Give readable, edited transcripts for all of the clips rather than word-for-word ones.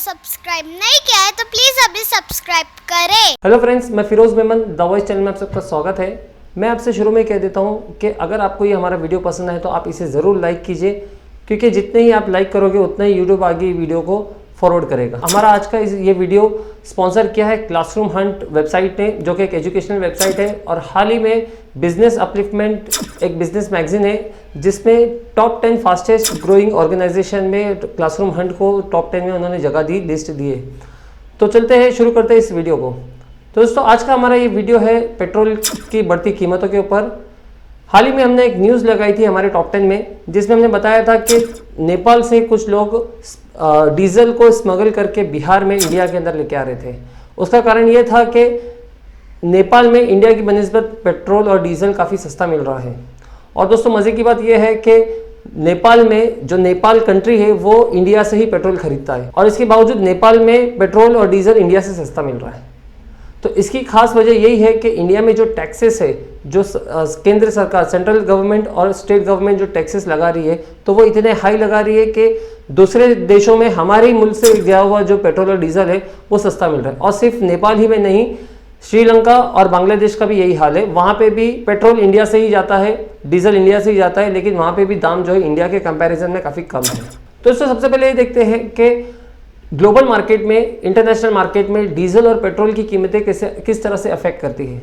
Subscribe नहीं किया है तो प्लीज अभी सब्सक्राइब करें। हेलो फ्रेंड्स, मैं Firoz Memon the voice channel में आप सबका स्वागत है। मैं आपसे शुरू में कह देता हूं कि अगर आपको ये हमारा वीडियो पसंद आए तो आप इसे ज़रूर लाइक कीजिए, क्योंकि जितने ही आप लाइक करोगे उतना ही यूट्यूब आगे वीडियो को फॉरवर्ड करेगा। हमारा आज का ये वीडियो स्पॉन्सर किया है क्लासरूम हंट वेबसाइट ने, जो कि एक एजुकेशनल वेबसाइट है। और हाल ही में बिजनेस अपलिफ्टमेंट एक बिजनेस मैगजीन है जिसमें टॉप 10 फास्टेस्ट ग्रोइंग ऑर्गेनाइजेशन में क्लासरूम हंट को टॉप 10 में उन्होंने जगह दी, लिस्ट दी है। तो चलते हैं, शुरू करते हैं इस वीडियो को। तो दोस्तों, आज का हमारा ये वीडियो है पेट्रोल की बढ़ती कीमतों के ऊपर। हाल ही में हमने एक न्यूज़ लगाई थी हमारे टॉप 10 में, जिसमें हमने बताया था कि नेपाल से कुछ लोग डीजल को स्मगल करके बिहार में इंडिया के अंदर लेके आ रहे थे। उसका कारण ये था कि नेपाल में इंडिया की बनिस्बत पेट्रोल और डीजल काफ़ी सस्ता मिल रहा है। और दोस्तों, मज़े की बात यह है कि नेपाल में जो नेपाल कंट्री है वो इंडिया से ही पेट्रोल खरीदता है, और इसके बावजूद नेपाल में पेट्रोल और डीजल इंडिया से सस्ता मिल रहा है। तो इसकी खास वजह यही है कि इंडिया में जो टैक्सेस है, जो केंद्र सरकार, सेंट्रल गवर्नमेंट और स्टेट गवर्नमेंट जो टैक्सेस लगा रही है, तो वो इतने हाई लगा रही है कि दूसरे देशों में हमारे ही मुल्क से गया हुआ जो पेट्रोल और डीजल है वो सस्ता मिल रहा है। और सिर्फ नेपाल ही में नहीं, श्रीलंका और बांग्लादेश का भी यही हाल है। वहाँ पे भी पेट्रोल इंडिया से ही जाता है, डीजल इंडिया से ही जाता है, लेकिन वहाँ पे भी दाम जो है इंडिया के कंपैरिजन में काफ़ी कम है। तो इससे सबसे पहले ये देखते हैं कि ग्लोबल मार्केट में, इंटरनेशनल मार्केट में डीजल और पेट्रोल की कीमतें किस तरह से अफेक्ट करती है।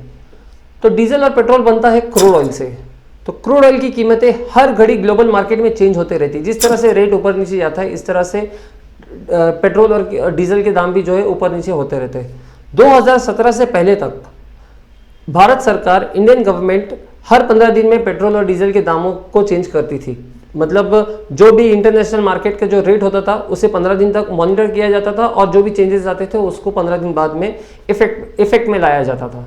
तो डीजल और पेट्रोल बनता है क्रूड ऑयल से। तो क्रूड ऑयल की कीमतें हर घड़ी ग्लोबल मार्केट में चेंज होते रहती है। जिस तरह से रेट ऊपर नीचे जाता है, इस तरह से पेट्रोल और डीजल के दाम भी जो है ऊपर नीचे होते रहते हैं। 2017 से पहले तक भारत सरकार, इंडियन गवर्नमेंट हर 15 दिन में पेट्रोल और डीजल के दामों को चेंज करती थी। मतलब जो भी इंटरनेशनल मार्केट का जो रेट होता था उसे 15 दिन तक मॉनिटर किया जाता था, और जो भी चेंजेस आते थे उसको 15 दिन बाद में इफेक्ट में लाया जाता था।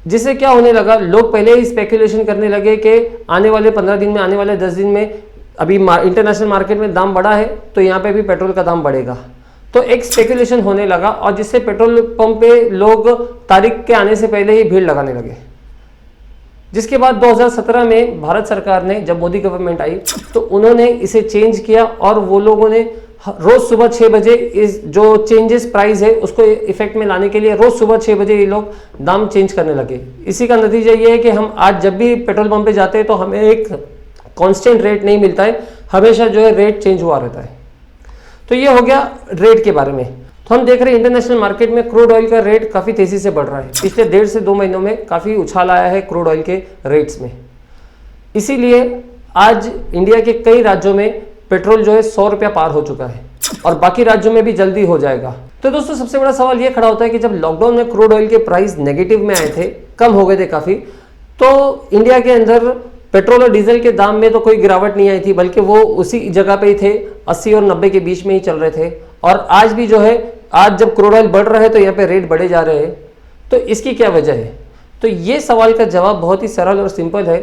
जिससे क्या होने लगा, लोग पहले ही स्पेकुलेशन करने लगे कि आने वाले 15 दिन में, आने वाले 10 दिन में अभी इंटरनेशनल मार्केट में दाम बढ़ा है तो यहाँ पे भी पेट्रोल का दाम बढ़ेगा। तो एक स्पेकुलेशन होने लगा, और जिससे पेट्रोल पंप पे लोग तारीख के आने से पहले ही भीड़ लगाने लगे। जिसके बाद 2017 में भारत सरकार ने, जब मोदी गवर्नमेंट आई, तो उन्होंने इसे चेंज किया, और वो लोगों ने रोज सुबह 6 बजे इस जो चेंजेस प्राइस है उसको इफेक्ट में लाने के लिए रोज सुबह 6 बजे ये लोग दाम चेंज करने लगे। इसी का नतीजा ये है कि हम आज जब भी पेट्रोल पंप पे जाते हैं तो हमें एक कांस्टेंट रेट नहीं मिलता है, हमेशा जो है रेट चेंज हुआ रहता है। तो ये हो गया रेट के बारे में। तो हम देख रहे हैं इंटरनेशनल मार्केट में क्रूड ऑयल का रेट काफ़ी तेज़ी से बढ़ रहा है। पिछले 1.5 से 2 महीनों में काफ़ी उछाल आया है क्रूड ऑयल के रेट्स में। इसीलिए आज इंडिया के कई राज्यों में पेट्रोल जो है 100 रुपया पार हो चुका है, और बाकी राज्यों में भी जल्दी हो जाएगा। तो दोस्तों, सबसे बड़ा सवाल ये खड़ा होता है कि जब लॉकडाउन में क्रूड ऑयल के प्राइस नेगेटिव में आए थे, कम हो गए थे काफ़ी, तो इंडिया के अंदर पेट्रोल और डीजल के दाम में तो कोई गिरावट नहीं आई थी, बल्कि वो उसी जगह पे ही थे, 80 और 90 के बीच में ही चल रहे थे। और आज भी जो है, आज जब क्रूड ऑयल बढ़ रहा है तो यहाँ पे रेट बढ़े जा रहे हैं। तो इसकी क्या वजह है? तो ये सवाल का जवाब बहुत ही सरल और सिंपल है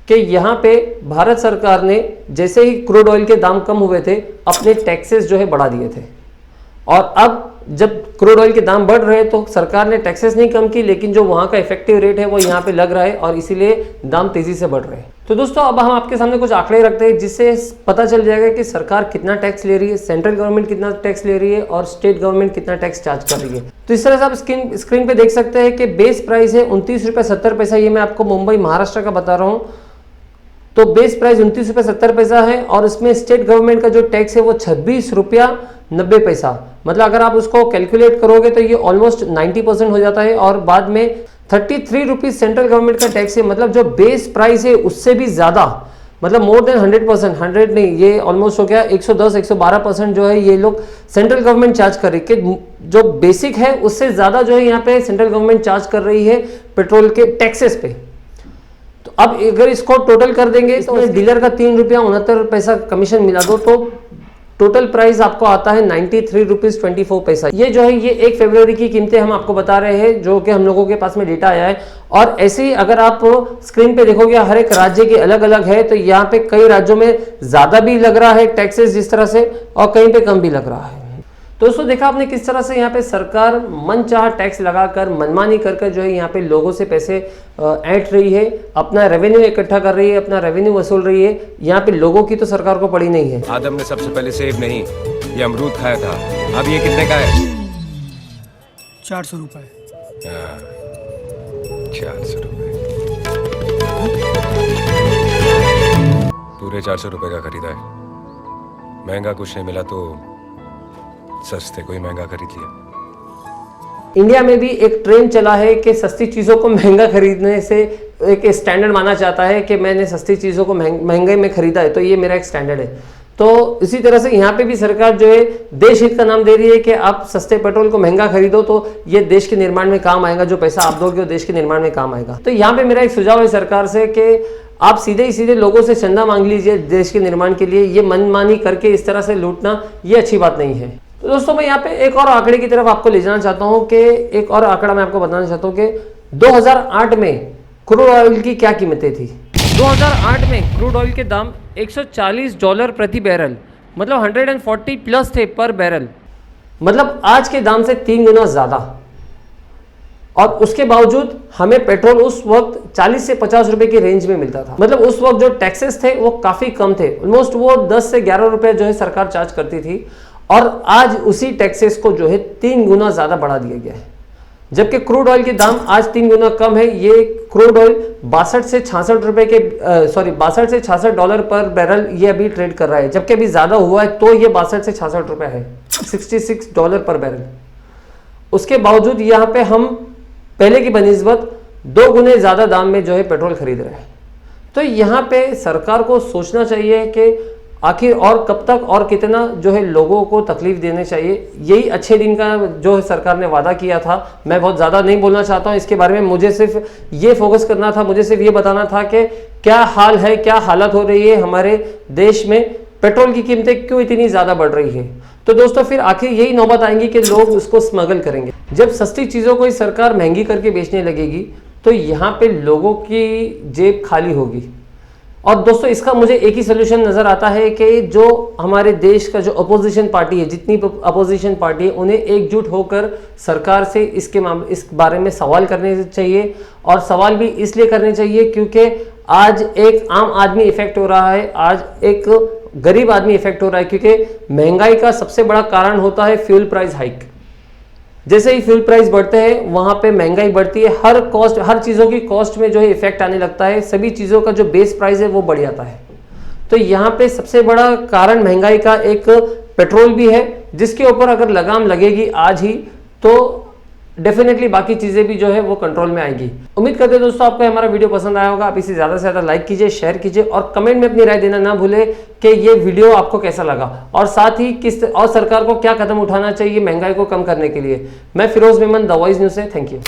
कि यहाँ पे भारत सरकार ने जैसे ही क्रूड ऑयल के दाम कम हुए थे, अपने टैक्सेस जो है बढ़ा दिए थे। और अब जब क्रूड ऑयल के दाम बढ़ रहे हैं तो सरकार ने टैक्सेस नहीं कम की, लेकिन जो वहाँ का इफेक्टिव रेट है वो यहाँ पे लग रहा है, और इसीलिए दाम तेजी से बढ़ रहे हैं। तो दोस्तों, अब हम आपके सामने कुछ आंकड़े रखते हैं जिससे पता चल जाएगा कि सरकार कितना टैक्स ले रही है, सेंट्रल गवर्नमेंट कितना टैक्स ले रही है, और स्टेट गवर्नमेंट कितना टैक्स चार्ज कर रही है। तो इस तरह से आप स्क्रीन पे देख सकते हैं कि बेस प्राइस है 29 रुपये 70 पैसा। ये मैं आपको मुंबई महाराष्ट्र का बता रहा हूँ। तो बेस प्राइस 29 रुपये 70 पैसा है, और इसमें स्टेट गवर्नमेंट का जो टैक्स है वो 26 रुपया 90 पैसा। मतलब अगर आप उसको कैलकुलेट करोगे तो ये ऑलमोस्ट 90% हो जाता है। और बाद में 33 रुपीज सेंट्रल गवर्नमेंट का टैक्स है। मतलब जो बेस प्राइस है उससे भी ज़्यादा, मतलब मोर देन 100%, 100 नहीं, ये ऑलमोस्ट हो गया 110-112% जो है ये लोग सेंट्रल गवर्नमेंट चार्ज कर रही है। कि जो बेसिक है उससे ज़्यादा जो है यहाँ पे सेंट्रल गवर्नमेंट चार्ज कर रही है पेट्रोल के टैक्सेस पे। तो अब अगर इसको टोटल कर देंगे तो डीलर का 3 रुपया 69 पैसा कमीशन मिला दो, तो टोटल प्राइस आपको आता है 93 रुपीज 24 पैसा। ये जो है, ये 1 फरवरी की कीमतें हम आपको बता रहे हैं, जो कि हम लोगों के पास में डेटा आया है। और ऐसे ही अगर आप स्क्रीन पे देखोगे, हर एक राज्य की अलग अलग है। तो यहाँ पे कई राज्यों में ज़्यादा भी लग रहा है टैक्सेस जिस तरह से, और कहीं पे कम भी लग रहा है। दोस्तों देखा आपने किस तरह से यहाँ पे सरकार मनचाहा टैक्स लगाकर मनमानी कर जो है यहाँ पे लोगों से पैसे ऐंठ रही है, अपना रेवेन्यू इकट्ठा कर रही है, अपना रेवेन्यू वसूल रही है। यहाँ पे लोगों की तो सरकार को पड़ी नहीं है। आदम ने सबसे पहले सेब नहीं, ये अमरूद खाया था। अब ये कितने का है? 400 रुपए। 400 रुपए, पूरे 400 रुपए का खरीदा है। महंगा कुछ नहीं मिला तो सस्ते कोई महंगा खरीद लिया। इंडिया में भी एक ट्रेंड चला है कि सस्ती चीज़ों को महंगा खरीदने से एक स्टैंडर्ड माना जाता है कि मैंने सस्ती चीज़ों को महंगे में खरीदा है तो ये मेरा एक स्टैंडर्ड है। तो इसी तरह से यहाँ पे भी सरकार जो है देश हित का नाम दे रही है कि आप सस्ते पेट्रोल को महंगा खरीदो तो ये देश के निर्माण में काम आएगा, जो पैसा आप दोगे वो देश के निर्माण में काम आएगा। तो यहाँ पे मेरा एक सुझाव है सरकार से कि आप सीधे ही सीधे लोगों से चंदा मांग लीजिए देश के निर्माण के लिए। ये मनमानी करके इस तरह से लूटना ये अच्छी बात नहीं है। तो दोस्तों मैं यहाँ पे एक और आंकड़े की तरफ आपको ले जाना चाहता हूँ कि एक और आंकड़ा मैं आपको बताना चाहता हूँ कि 2008 में क्रूड ऑयल की क्या कीमतें थी। 2008 में क्रूड ऑयल के दाम $140 प्रति बैरल, मतलब 140 प्लस थे पर बैरल, मतलब आज के दाम से 3 गुना ज़्यादा। और उसके बावजूद हमें पेट्रोल उस वक्त 40 से 50 रुपए की रेंज में मिलता था। मतलब उस वक्त जो टैक्सेस थे वो काफ़ी कम थे, ऑलमोस्ट वो 10 से 11 रुपए जो है सरकार चार्ज करती थी। और आज उसी टैक्सेस को जो है 3 गुना ज़्यादा बढ़ा दिया गया है, जबकि क्रूड ऑयल के दाम आज 3 गुना कम है। ये क्रूड ऑयल 62 से 66 रुपए के $62 से 66 पर बैरल ये अभी ट्रेड कर रहा है, जबकि अभी ज़्यादा हुआ है तो ये 62 से 66 रुपए है, $66 पर बैरल। उसके बावजूद यहाँ पे हम पहले की बनिस्बत 2 गुने ज़्यादा दाम में जो है पेट्रोल खरीद रहे हैं। तो यहाँ पे सरकार को सोचना चाहिए कि आखिर और कब तक और कितना जो है लोगों को तकलीफ देने चाहिए। यही अच्छे दिन का जो है सरकार ने वादा किया था। मैं बहुत ज़्यादा नहीं बोलना चाहता हूँ इसके बारे में, मुझे सिर्फ ये फोकस करना था, मुझे सिर्फ ये बताना था कि क्या हाल है, क्या हालत हो रही है हमारे देश में, पेट्रोल की कीमतें क्यों इतनी ज़्यादा बढ़ रही है। तो दोस्तों फिर आखिर यही नौबत आएंगी कि लोग उसको स्मगल करेंगे। जब सस्ती चीज़ों को ही सरकार महंगी करके बेचने लगेगी तो यहाँ पे लोगों की जेब खाली होगी। और दोस्तों इसका मुझे एक ही सोल्यूशन नज़र आता है कि जो हमारे देश का जो अपोजिशन पार्टी है, जितनी अपोजिशन पार्टी है, उन्हें एकजुट होकर सरकार से इस बारे में सवाल करने चाहिए। और सवाल भी इसलिए करने चाहिए क्योंकि आज एक आम आदमी इफेक्ट हो रहा है, आज एक गरीब आदमी इफेक्ट हो रहा है, क्योंकि महंगाई का सबसे बड़ा कारण होता है फ्यूल प्राइस हाइक। जैसे ही फ्यूल प्राइस बढ़ते हैं वहाँ पे महंगाई बढ़ती है, हर चीज़ों की कॉस्ट में जो है इफेक्ट आने लगता है, सभी चीज़ों का जो बेस प्राइस है वो बढ़ जाता है। तो यहाँ पे सबसे बड़ा कारण महंगाई का एक पेट्रोल भी है, जिसके ऊपर अगर लगाम लगेगी आज ही तो डेफिनेटली बाकी चीज़ें भी जो है वो कंट्रोल में आएगी। उम्मीद करते हैं दोस्तों आपको हमारा वीडियो पसंद आया होगा। आप इसे ज़्यादा से ज़्यादा लाइक कीजिए, शेयर कीजिए और कमेंट में अपनी राय देना ना भूलें कि ये वीडियो आपको कैसा लगा और साथ ही सरकार को क्या कदम उठाना चाहिए महंगाई को कम करने के लिए। मैं Firoz Memon, the voice news से, थैंक यू।